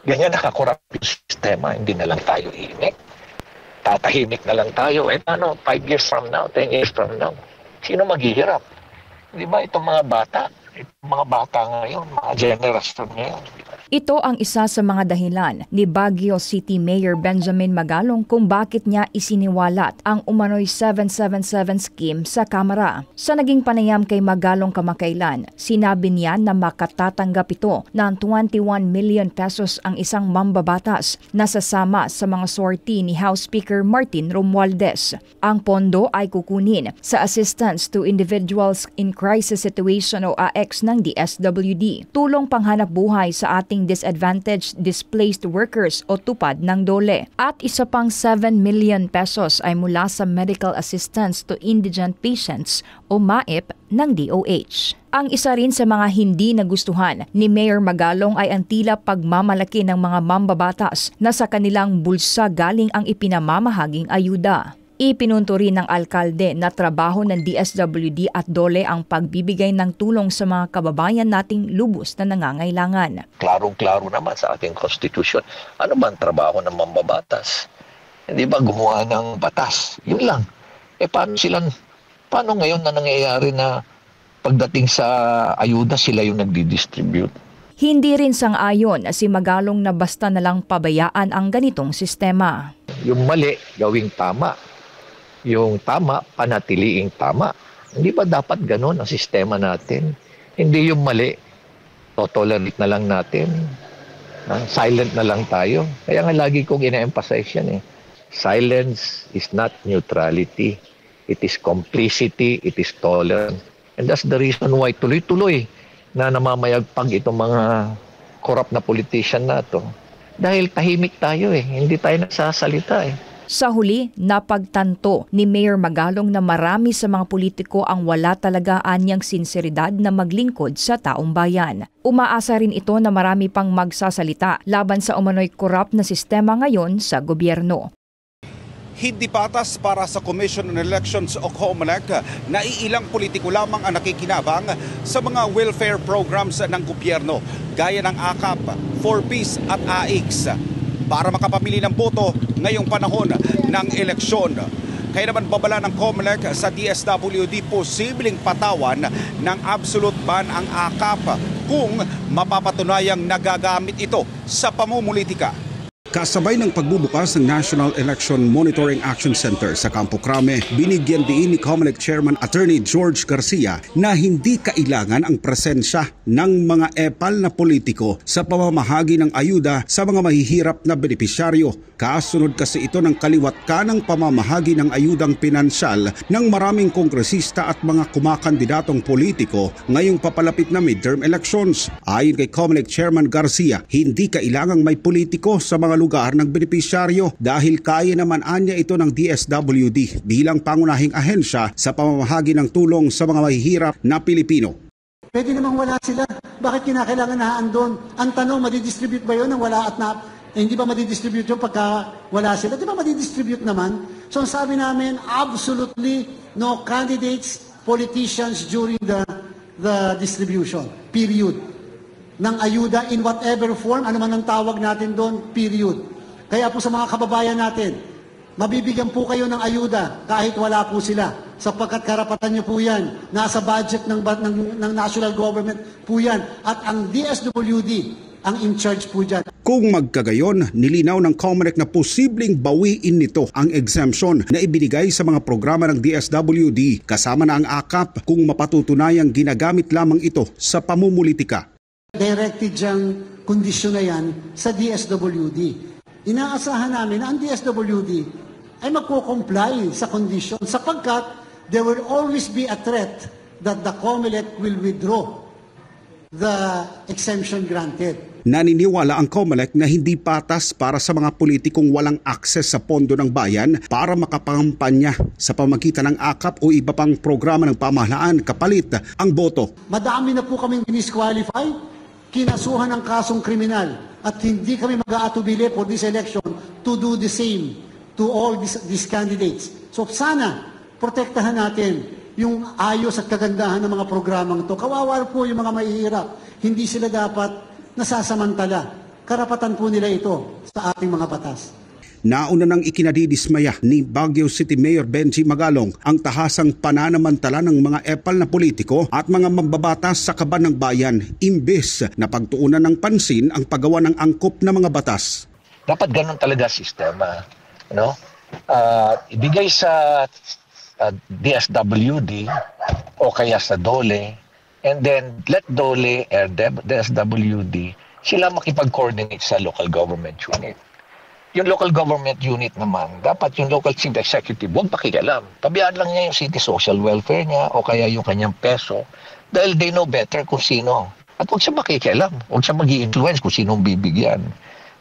Ganyan nakakorap yung sistema, hindi na lang tayo himik. Tatahimik na lang tayo. Eh ano, 5 years from now, 10 years from now, sino maghihirap? Di ba itong mga bata? Itong mga bata ngayon, mga generation ngayon. Ito ang isa sa mga dahilan ni Baguio City Mayor Benjamin Magalong kung bakit niya isiniwalat ang umano'y 777 scheme sa Kamara. Sa naging panayam kay Magalong kamakailan, sinabi niya na makatatanggap ito ng 21 million pesos ang isang mambabatas na sasama sa mga sorti ni House Speaker Martin Romualdez. Ang pondo ay kukunin sa Assistance to Individuals in Crisis Situation o AX ng DSWD, tulong panghanap buhay sa ating disadvantaged displaced workers o tupad ng DOLE. At isa pang 7 million pesos ay mula sa Medical Assistance to Indigent Patients o MAIP ng DOH. Ang isa rin sa mga hindi nagustuhan ni Mayor Magalong ay ang tila pagmamalaki ng mga mambabatas na sa kanilang bulsa galing ang ipinamamahaging ayuda. Ipinunto rin ng alkalde na trabaho ng DSWD at DOLE ang pagbibigay ng tulong sa mga kababayan nating lubos na nangangailangan. Klarong-klaro naman sa ating konstitusyon. Ano ba ang trabaho ng mambabatas? Hindi ba gumawa ng batas? Yun lang. Paano ngayon na nangyayari na pagdating sa ayuda sila yung nagdi-distribute? Hindi rin sang-ayon si Magalong na basta na lang pabayaan ang ganitong sistema. Yung mali, gawing tama. Yung tama, panatiliing tama. Hindi ba dapat ganun ang sistema natin? Hindi yung mali, tolerate na lang natin. Silent na lang tayo. Kaya nga lagi kong ina-emphasize yan eh. Silence is not neutrality. It is complicity, it is tolerance. And that's the reason why tuloy-tuloy na namamayagpag itong mga corrupt na politician na to. Dahil tahimik tayo eh. Hindi tayo nagsasalita eh. Sa huli, napagtanto ni Mayor Magalong na marami sa mga politiko ang wala talaga anyang sinseridad na maglingkod sa taong bayan. Umaasa rin ito na marami pang magsasalita laban sa umano'y korap na sistema ngayon sa gobyerno. Hindi patas para sa Commission on Elections o COMELEC na iilang politiko lamang ang nakikinabang sa mga welfare programs ng gobyerno gaya ng AKAP, 4Ps at AIX para makapamili ng boto ngayong panahon ng eleksyon. Kaya naman babala ng COMELEC sa DSWD posibleng patawan ng absolute ban ang AKAP kung mapapatunayang nagagamit ito sa pamumulitika. Kasabay ng pagbubukas ng National Election Monitoring Action Center sa Campo Crame, binigyan din ni COMELEC Chairman Attorney George Garcia na hindi kailangan ang presensya ng mga epal na politiko sa pamamahagi ng ayuda sa mga mahihirap na benepisyaryo. Kasunod kasi ito ng kaliwat kanang pamamahagi ng ayudang pinansyal ng maraming kongresista at mga kumakandidatong politiko ngayong papalapit na midterm elections. Ayon kay COMELEC Chairman Garcia, hindi kailangang may politiko sa mga lugar ng benepisyaryo dahil kaya naman anya ito ng DSWD bilang pangunahing ahensya sa pamamahagi ng tulong sa mga mahihirap na Pilipino. Pwede namang wala sila. Bakit kinakailangan na andon? Ang tanong, madidistribute ba yun ng wala at hindi ba madidistribute yun pagka wala sila? Di ba madidistribute naman? So ang sabi namin, absolutely no candidates, politicians during the distribution. Period. Ng ayuda in whatever form, ano man ang tawag natin doon, period. Kaya po sa mga kababayan natin, mabibigyan po kayo ng ayuda kahit wala po sila. Sapagkat karapatan niyo po yan. Nasa budget ng national government po yan. At ang DSWD, ang in charge po dyan. Kung magkagayon, nilinaw ng COMELEC na posibleng bawiin nito ang exemption na ibinigay sa mga programa ng DSWD kasama na ang AKAP kung mapatutunayang ginagamit lamang ito sa pamumulitika. Directed diyang kondisyon na yan sa DSWD. Inaasahan namin na ang DSWD ay magko-comply sa kondisyon sapagkat there will always be a threat that the COMELEC will withdraw the exemption granted. Naniniwala ang COMELEC na hindi patas para sa mga politikong walang akses sa pondo ng bayan para makapangampanya sa pamagitan ng AKAP o iba pang programa ng pamahalaan kapalit ang boto. Madami na po kaming disqualify, kinasuhan ng kasong kriminal at hindi kami mag-aatubili for this election to do the same to all these candidates. So sana, protektahan natin yung ayos at kagandahan ng mga programang ito. Kawawa po yung mga mahihirap. Hindi sila dapat nasasamantala Karapatan po nila ito sa ating mga batas. Nauna nang ikinadidismaya ni Baguio City Mayor Benji Magalong ang tahasang pananamantala ng mga epal na politiko at mga mambabatas sa kaban ng bayan imbes na pagtuunan ng pansin ang paggawa ng angkop na mga batas. Dapat ganun talaga sistema, no? Ibigay sa DSWD o kaya sa DOLE, and then let DOLE or DSWD sila makipag-coordinate sa local government unit. Yung local government unit naman, dapat yung local chief executive, huwag pakialam. Pabayaan lang niya yung city social welfare niya o kaya yung kanyang peso dahil they know better kung sino. At huwag siya makikialam, huwag siya mag-i-influence kung sinong bibigyan.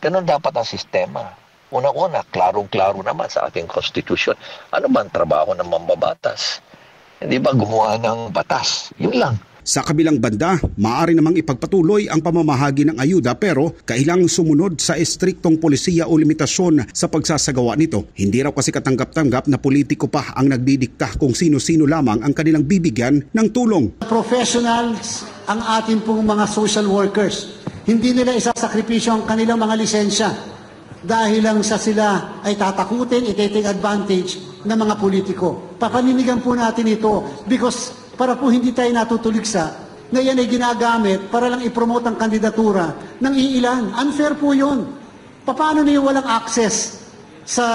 Ganun dapat ang sistema. Una-una, klarong-klaro naman sa ating constitution. Ano ba ang trabaho ng mambabatas? Hindi ba gumawa ng batas? Yun lang. Sa kabilang banda, maaari namang ipagpatuloy ang pamamahagi ng ayuda pero kailangang sumunod sa estriktong polisiya o limitasyon sa pagsasagawa nito. Hindi raw kasi katanggap-tanggap na politiko pa ang nagdidikta kung sino-sino lamang ang kanilang bibigyan ng tulong. Professionals ang ating pong mga social workers. Hindi nila isasakripisyo ang kanilang mga lisensya dahil lang sa sila ay tatakutin, iti-take advantage ng mga politiko. Papaninigan po natin ito because para po hindi tayo natutuligsa na yan ay ginagamit para lang i-promote ang kandidatura ng iilan. Unfair po yun. Paano na yung walang access sa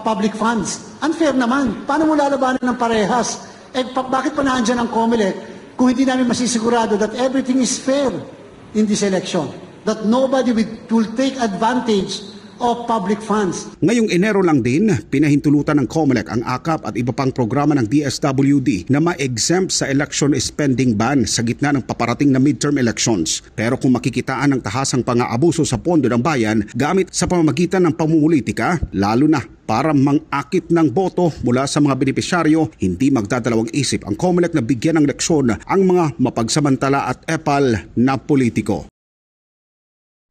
public funds? Unfair naman. Paano mo lalabanan ng parehas? Bakit pa naandyan ang COMELEC kung hindi namin masisigurado that everything is fair in this election? That nobody will take advantage of public funds. Ngayong Enero lang din, pinahintulutan ng COMELEC ang AKAP at iba pang programa ng DSWD na ma-exempt sa election spending ban sa gitna ng paparating na midterm elections. Pero kung makikitaan ng tahasang pang-aabuso sa pondo ng bayan gamit sa pamamagitan ng pamumulitika, lalo na para mang-akit ng boto mula sa mga benepisyaryo, hindi magdadalawang isip ang COMELEC na bigyan ng leksyon ang mga mapagsamantala at epal na politiko.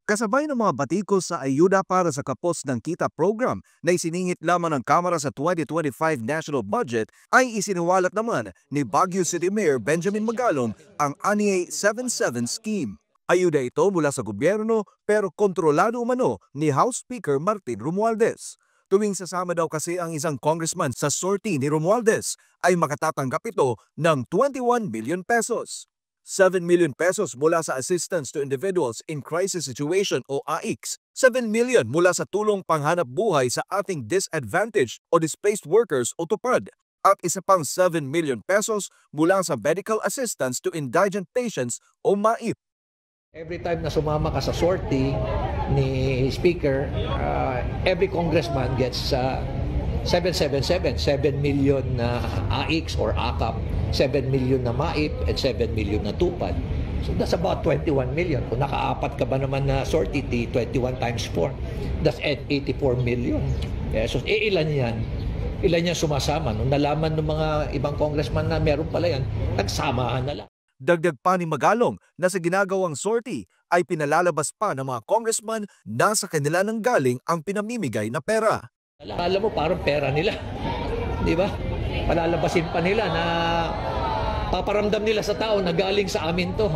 Kasabay ng mga batikos sa ayuda para sa kapos ng kita program na isiningit lamang ng Kamara sa 2025 national budget ay isiniwalat naman ni Baguio City Mayor Benjamin Magalong ang ANIA 77 scheme. Ayuda ito mula sa gobyerno pero kontrolado umano ni House Speaker Martin Romualdez. Tuwing sasama daw kasi ang isang congressman sa sortie ni Romualdez ay makatatanggap ito ng 21 million pesos. 7 million pesos mula sa Assistance to Individuals in Crisis Situation o AICS, 7 million mula sa tulong panghanap buhay sa ating disadvantaged o displaced workers o TUPAD, at isa pang 7 million pesos mula sa Medical Assistance to Indigent Patients o MAIP. Every time na sumama ka sa sortie ni Speaker, every congressman gets 777, 7 million na AICS or AKAP, 7 million na MAIP, at 7 million na TUPAD. So that's about 21 million. Kung nakaapat ka ba naman na sortie, 21 times 4, that's 84 million pesos. Ilan yan? Ilan yan sumasama? Nung nalaman ng mga ibang congressman na meron pala yan, nagsamahan na lang. Dagdag pa ni Magalong na sa ginagawang sortie ay pinalalabas pa ng mga congressman na sa kanila nang galing ang pinamimigay na pera. Alam mo, parang pera nila. Di ba? Palalabasin pa nila na paparamdam nila sa tao na galing sa amin to.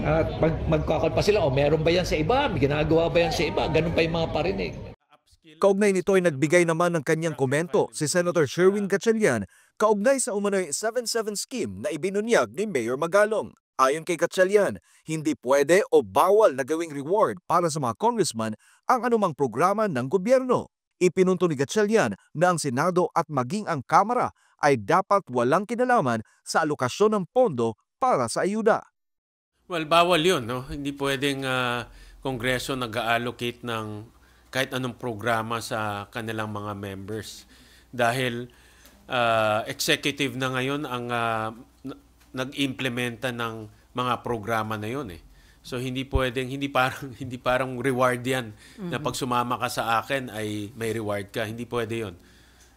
At magkakal pa sila, meron ba yan sa iba? May ginagawa ba yan sa iba? Ganun pa yung mga parinig. Kaugnay nito ay nagbigay naman ng kanyang komento si Senator Sherwin Gatchalian kaugnay sa umano'y 77 scheme na ibinunyag ni Mayor Magalong. Ayon kay Gatchalian, hindi pwede o bawal na gawing reward para sa mga congressman ang anumang programa ng gobyerno. Ipinunto ni Gatchalian na ang Senado at maging ang Kamara ay dapat walang kinalaman sa alokasyon ng pondo para sa ayuda. Well, bawal yun, no? Hindi pwedeng Kongreso nag-allocate ng kahit anong programa sa kanilang mga members. Dahil executive na ngayon ang nag-implementa ng mga programa na yun eh. So hindi pwedeng hindi parang reward 'yan na pag sumama ka sa akin ay may reward ka. Hindi pwede 'yon.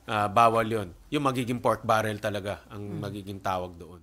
Bawal 'yon. Yung magiging pork barrel talaga ang magiging tawag doon.